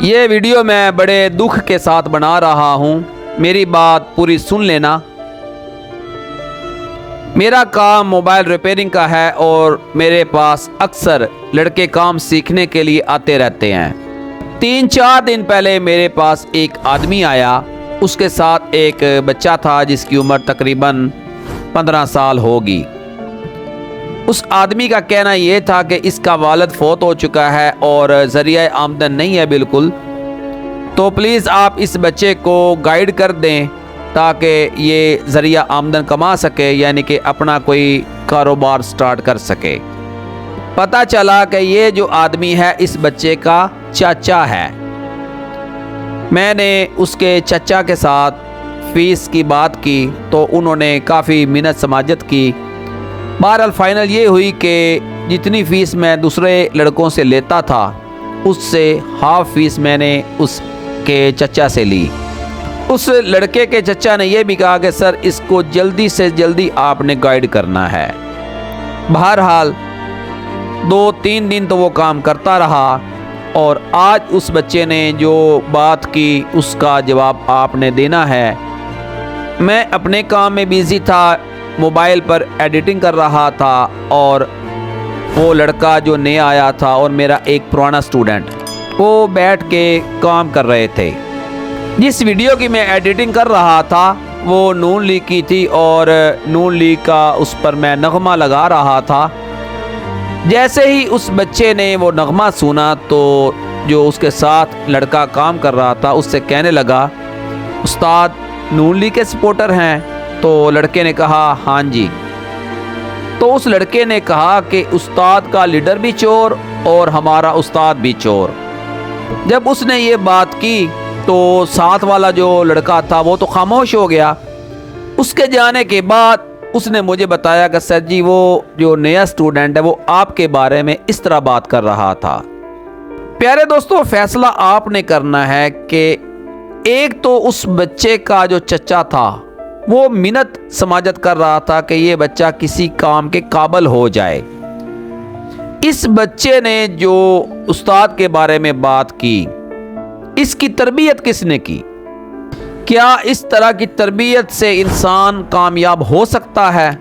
ये वीडियो मैं बड़े दुख के साथ बना रहा हूँ, मेरी बात पूरी सुन लेना। मेरा काम मोबाइल रिपेयरिंग का है और मेरे पास अक्सर लड़के काम सीखने के लिए आते रहते हैं। 3-4 दिन पहले मेरे पास एक आदमी आया, उसके साथ एक बच्चा था जिसकी उम्र तकरीबन 15 साल होगी। उस आदमी का कहना यह था कि इसका वालिद फौत हो चुका है और ज़रिया आमदन नहीं है बिल्कुल, तो प्लीज़ आप इस बच्चे को गाइड कर दें ताकि ये ज़रिया आमदन कमा सके, यानी कि अपना कोई कारोबार स्टार्ट कर सके। पता चला कि ये जो आदमी है इस बच्चे का चाचा है। मैंने उसके चाचा के साथ फ़ीस की बात की तो उन्होंने काफ़ी मिन्नत समाजत की। बहरहाल फ़ाइनल ये हुई कि जितनी फ़ीस मैं दूसरे लड़कों से लेता था उससे हाफ़ फ़ीस मैंने उसके चचा से ली। उस लड़के के चचा ने यह भी कहा कि सर इसको जल्दी से जल्दी आपने गाइड करना है। बहरहाल 2-3 दिन तो वो काम करता रहा और आज उस बच्चे ने जो बात की उसका जवाब आपने देना है। मैं अपने काम में बिज़ी था, मोबाइल पर एडिटिंग कर रहा था और वो लड़का जो नया आया था और मेरा एक पुराना स्टूडेंट वो बैठ के काम कर रहे थे। जिस वीडियो की मैं एडिटिंग कर रहा था वो नून लीग की थी और नून लीग का उस पर मैं नगमा लगा रहा था। जैसे ही उस बच्चे ने वो नगमा सुना तो जो उसके साथ लड़का काम कर रहा था उससे कहने लगा, उस्ताद नून लीग के सपोर्टर हैं? तो लड़के ने कहा हाँ जी। तो उस लड़के ने कहा कि उस्ताद का लीडर भी चोर और हमारा उस्ताद भी चोर। जब उसने ये बात की तो साथ वाला जो लड़का था वो तो खामोश हो गया। उसके जाने के बाद उसने मुझे बताया कि सर जी वो जो नया स्टूडेंट है वो आपके बारे में इस तरह बात कर रहा था। प्यारे दोस्तों, फैसला आपने करना है कि एक तो उस बच्चे का जो चचा था वो मिन्नत समाजत कर रहा था कि ये बच्चा किसी काम के काबिल हो जाए। इस बच्चे ने जो उस्ताद के बारे में बात की, इसकी तरबियत किसने की? क्या इस तरह की तरबियत से इंसान कामयाब हो सकता है?